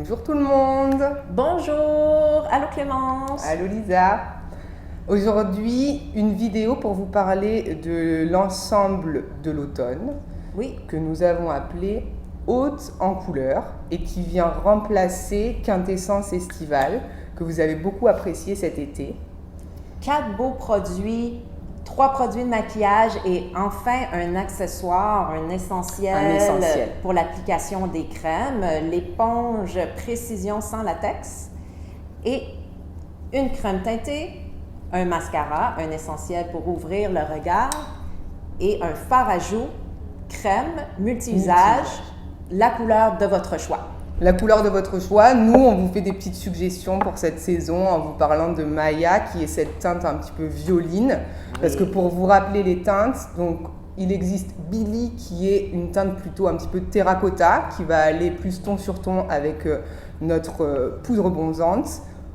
Bonjour tout le monde. Bonjour, allô Clémence. Allô Lisa. Aujourd'hui, une vidéo pour vous parler de l'ensemble de l'automne que nous avons appelé Haute en couleurs et qui vient remplacer Quintessence estivale que vous avez beaucoup apprécié cet été. 4 beaux produits, 3 produits de maquillage et enfin un accessoire, un essentiel pour l'application des crèmes, l'éponge Précision sans latex et une crème teintée, un mascara, un essentiel pour ouvrir le regard et un fard à joues, crème multi-usage, la couleur de votre choix. La couleur de votre choix. Nous, on vous fait des petites suggestions pour cette saison en vous parlant de Maya, qui est cette teinte un petit peu violine. Oui. Parce que pour vous rappeler les teintes, donc il existe Billy, qui est une teinte plutôt un petit peu terracotta, qui va aller plus ton sur ton avec notre poudre bronzante.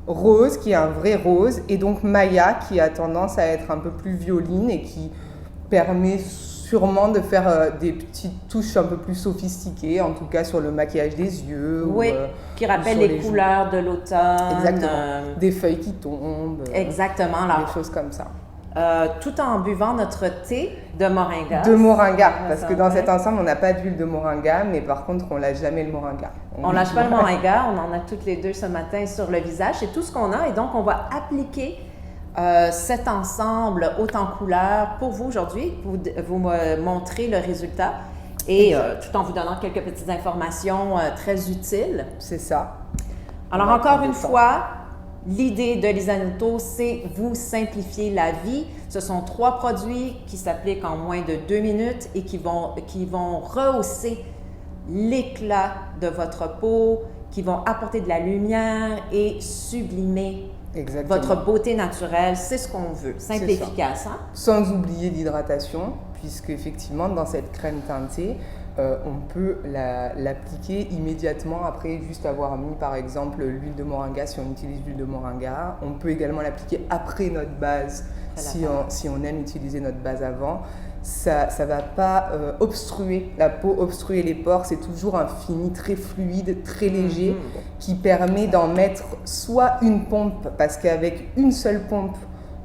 Rose, qui est un vrai rose. Et donc Maya, qui a tendance à être un peu plus violine et qui permet sûrement de faire des petites touches un peu plus sophistiquées, en tout cas sur le maquillage des yeux. Oui, qui rappellent les couleurs de l'automne. Exactement. Des feuilles qui tombent. Exactement. Alors, des choses comme ça. Tout en buvant notre thé de moringa. De moringa, parce que dans cet ensemble, on n'a pas d'huile de moringa, mais par contre, on ne lâche jamais le moringa. On ne lâche pas le moringa, on en a toutes les deux ce matin sur le visage. C'est tout ce qu'on a et donc on va appliquer cet ensemble haut en couleurs pour vous aujourd'hui, pour vous montrer le résultat et tout en vous donnant quelques petites informations très utiles. C'est ça. Alors encore une fois, l'idée de Lisanotto, c'est vous simplifier la vie. Ce sont 3 produits qui s'appliquent en moins de 2 minutes et qui vont rehausser l'éclat de votre peau, qui vont apporter de la lumière et sublimer votre beauté naturelle. C'est ce qu'on veut. Simple et efficace. Hein? Sans oublier l'hydratation, puisque effectivement, dans cette crème teintée, on peut l'appliquer immédiatement après juste avoir mis par exemple l'huile de moringa si on utilise l'huile de moringa. On peut également l'appliquer après notre base si on aime utiliser notre base avant. Ça ne va pas obstruer la peau, obstruer les pores. C'est toujours un fini très fluide, très léger qui permet d'en mettre soit une pompe, parce qu'avec une seule pompe,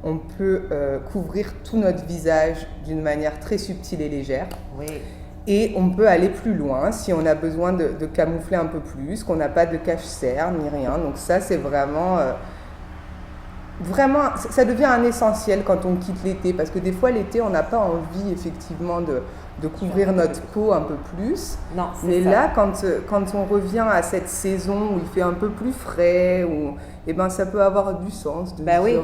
on peut couvrir tout notre visage d'une manière très subtile et légère. Oui. Et on peut aller plus loin si on a besoin de camoufler un peu plus, qu'on n'a pas de cache-cerne ni rien. Donc ça, c'est vraiment, ça devient un essentiel quand on quitte l'été. Parce que des fois, l'été, on n'a pas envie effectivement de couvrir notre peau un peu plus. Non, mais ça. Là, quand on revient à cette saison où il fait un peu plus frais, ça peut avoir du sens de dire... Oui,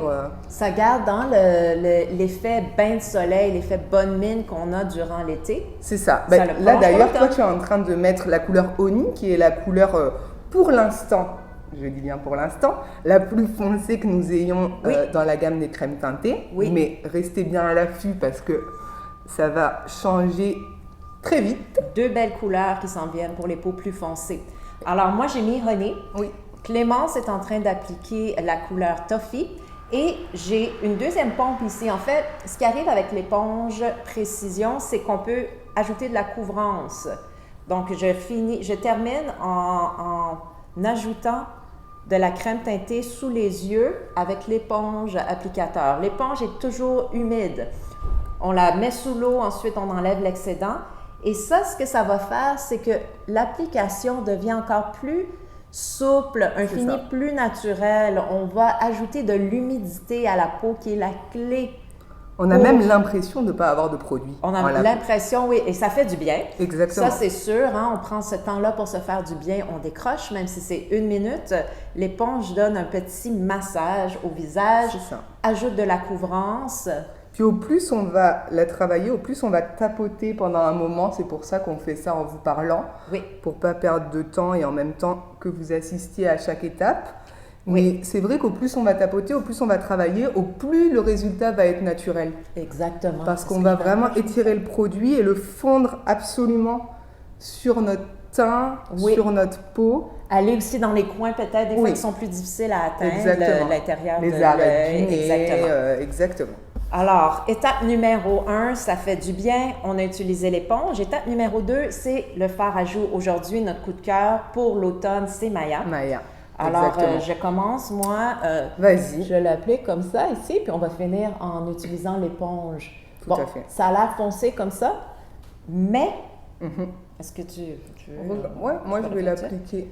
ça garde dans l'effet bain de soleil, l'effet bonne mine qu'on a durant l'été. C'est ça. Là, d'ailleurs, toi, tu es en train de mettre la couleur Oni, qui est la couleur, pour l'instant, je dis bien pour l'instant, la plus foncée que nous ayons dans la gamme des crèmes teintées. Oui. Mais restez bien à l'affût parce que ça va changer très vite. 2 belles couleurs qui s'en viennent pour les peaux plus foncées. Alors, moi, j'ai mis Honey. Oui. Clémence est en train d'appliquer la couleur Toffee et j'ai une deuxième pompe ici. En fait, ce qui arrive avec l'éponge Précision, c'est qu'on peut ajouter de la couvrance. Donc, je termine en ajoutant de la crème teintée sous les yeux avec l'éponge applicateur. L'éponge est toujours humide. On la met sous l'eau, ensuite on enlève l'excédent. Et ça, ce que ça va faire, c'est que l'application devient encore plus souple, un fini plus naturel. On va ajouter de l'humidité à la peau qui est la clé. On a même l'impression de ne pas avoir de produit. On a l'impression, oui, et ça fait du bien. Exactement. Ça, c'est sûr, hein, on prend ce temps-là pour se faire du bien, on décroche, même si c'est 1 minute. L'éponge donne un petit massage au visage, ajoute de la couvrance. Puis au plus on va la travailler, au plus on va tapoter pendant un moment. C'est pour ça qu'on fait ça en vous parlant, pour ne pas perdre de temps et en même temps que vous assistiez à chaque étape. Mais c'est vrai qu'au plus on va tapoter, au plus on va travailler, au plus le résultat va être naturel. Exactement. Parce qu'on va vraiment étirer le produit et le fondre absolument sur notre teint, sur notre peau. Aller aussi dans les coins peut-être, des fois qui sont plus difficiles à atteindre, l'intérieur de les arêtes du nez, Exactement. Exactement. Alors, étape numéro 1, ça fait du bien, on a utilisé l'éponge. Étape numéro 2, c'est le fard à joues. Aujourd'hui, notre coup de cœur pour l'automne, c'est Maya. Maya. Alors, je commence, moi. Vas-y. Je l'applique comme ça ici, puis on va finir en utilisant l'éponge. Tout à fait. Ça a l'air foncé comme ça, mais est-ce que tu veux... Ouais, moi je vais l'appliquer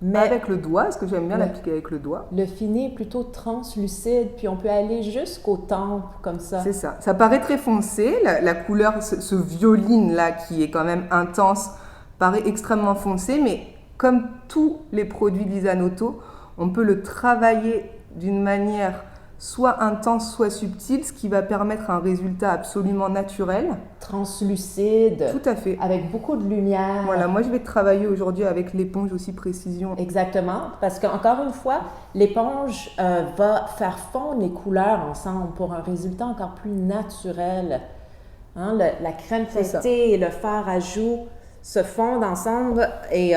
mais avec le doigt, parce que j'aime bien l'appliquer avec le doigt. Le fini est plutôt translucide, puis on peut aller jusqu'aux tempes comme ça. C'est ça. Ça paraît très foncé. La couleur, ce violine-là, qui est quand même intense, paraît extrêmement foncé, mais comme tous les produits Lisanoto, on peut le travailler d'une manière soit intense, soit subtile, ce qui va permettre un résultat absolument naturel. Translucide. Tout à fait. Avec beaucoup de lumière. Voilà, moi je vais travailler aujourd'hui avec l'éponge aussi précision. Exactement, parce qu'encore une fois, l'éponge va faire fondre les couleurs ensemble pour un résultat encore plus naturel. Hein, la crème feuilletée et le fard à joues se fondent ensemble et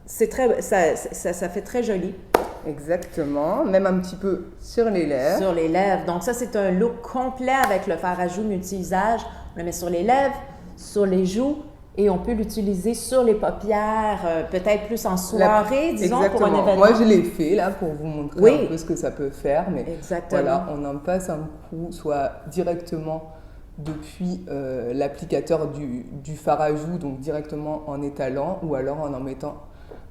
ça fait très joli. Exactement, même un petit peu sur les lèvres. Sur les lèvres. Donc ça, c'est un look complet avec le fard à joues multi-usage. On le met sur les lèvres, sur les joues et on peut l'utiliser sur les paupières, peut-être plus en soirée, disons, exactement. pour un événement. Moi, je l'ai fait là pour vous montrer un peu ce que ça peut faire. Mais exactement. Voilà, on en passe un coup, soit directement depuis l'applicateur du fard à joues, donc directement en étalant, ou alors en mettant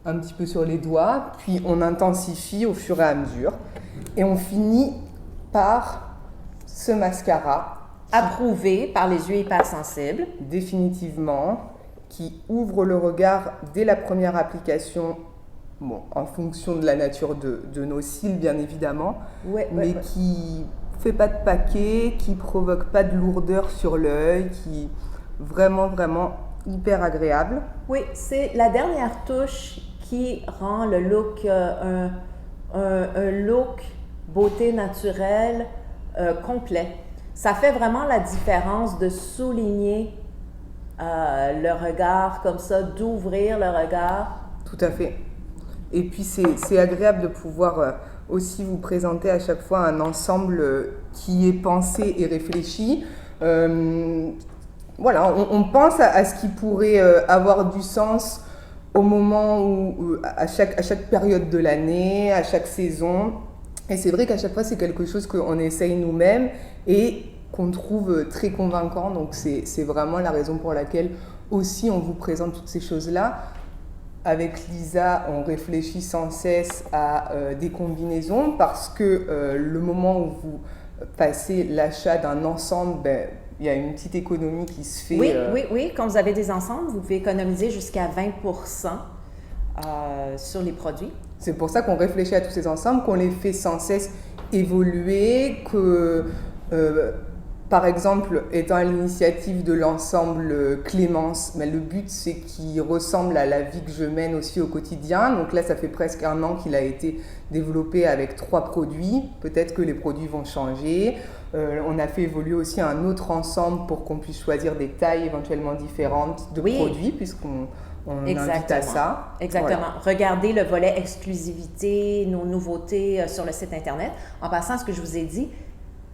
un petit peu sur les doigts, puis on intensifie au fur et à mesure. Et on finit par ce mascara. Approuvé par les yeux hypersensibles. Définitivement, qui ouvre le regard dès la première application, bon, en fonction de la nature de nos cils, bien évidemment, qui fait pas de paquet, qui provoque pas de lourdeur sur l'œil, qui vraiment hyper agréable. Oui, c'est la dernière touche qui rend le look un look beauté naturelle complet. Ça fait vraiment la différence de souligner le regard comme ça, d'ouvrir le regard. Tout à fait. Et puis c'est agréable de pouvoir aussi vous présenter à chaque fois un ensemble qui est pensé et réfléchi. Voilà, on pense à ce qui pourrait avoir du sens au moment où, à chaque période de l'année, à chaque saison. Et c'est vrai qu'à chaque fois, c'est quelque chose qu'on essaye nous-mêmes et qu'on trouve très convaincant. Donc c'est vraiment la raison pour laquelle aussi on vous présente toutes ces choses-là. Avec Lisa, on réfléchit sans cesse à des combinaisons parce que le moment où vous passez l'achat d'un ensemble, il y a une petite économie qui se fait. Oui. Quand vous avez des ensembles, vous pouvez économiser jusqu'à 20% sur les produits. C'est pour ça qu'on réfléchit à tous ces ensembles, qu'on les fait sans cesse évoluer, que, par exemple, étant à l'initiative de l'ensemble Clémence, mais le but c'est qu'il ressemble à la vie que je mène aussi au quotidien. Donc là, ça fait presque 1 an qu'il a été développé avec 3 produits. Peut-être que les produits vont changer. On a fait évoluer aussi un autre ensemble pour qu'on puisse choisir des tailles éventuellement différentes de produits, puisqu'on invite à ça. Exactement. Voilà. Regardez le volet exclusivité, nos nouveautés sur le site Internet. En passant, ce que je vous ai dit,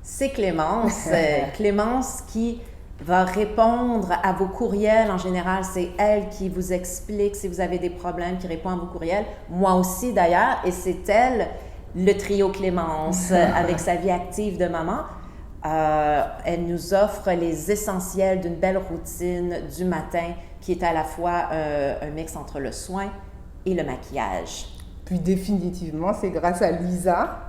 c'est Clémence. Clémence qui va répondre à vos courriels. En général, c'est elle qui vous explique si vous avez des problèmes, qui répond à vos courriels. Moi aussi, d'ailleurs. Et c'est elle, le trio Clémence, avec sa vie active de maman. Elle nous offre les essentiels d'une belle routine du matin qui est à la fois un mix entre le soin et le maquillage. Puis définitivement, c'est grâce à Lisa,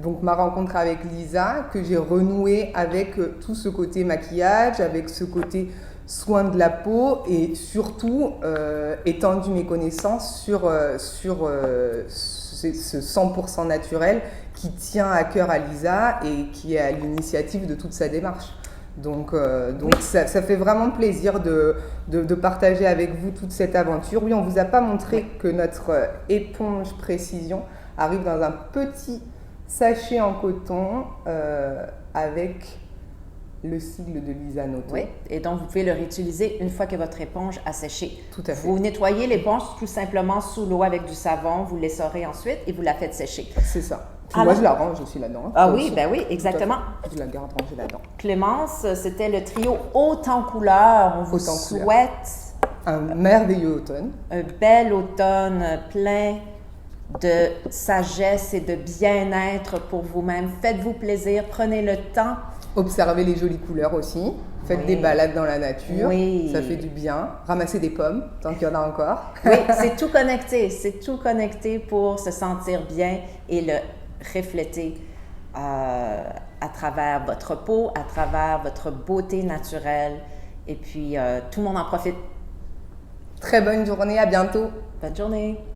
donc ma rencontre avec Lisa, que j'ai renoué avec tout ce côté maquillage, avec ce côté soin de la peau et surtout étendu mes connaissances sur ce 100% naturel qui tient à cœur à Lisa et qui est à l'initiative de toute sa démarche. Donc ça fait vraiment plaisir de partager avec vous toute cette aventure. Oui, on ne vous a pas montré que notre éponge précision arrive dans un petit sachet en coton avec le sigle de Lisanoto. Oui, et donc vous pouvez le réutiliser une fois que votre éponge a séché. Tout à fait. Vous nettoyez l'éponge tout simplement sous l'eau avec du savon, vous l'essorez ensuite et vous la faites sécher. C'est ça. Puis moi, je la range aussi là-dedans. Ah oui, ben oui, exactement. Je la garde rangée là-dedans. Clémence, c'était le trio Haute en couleur. On vous Haute en couleur. souhaite Un merveilleux automne. un bel automne plein de sagesse et de bien-être pour vous-même. Faites-vous plaisir, prenez le temps. Observez les jolies couleurs aussi. Faites Oui. des balades dans la nature. Oui. Ça fait du bien. Ramassez des pommes, tant qu'il y en a encore. Oui, c'est tout connecté pour se sentir bien et le refléter à travers votre peau, à travers votre beauté naturelle. Et puis, tout le monde en profite. Très bonne journée, à bientôt. Bonne journée!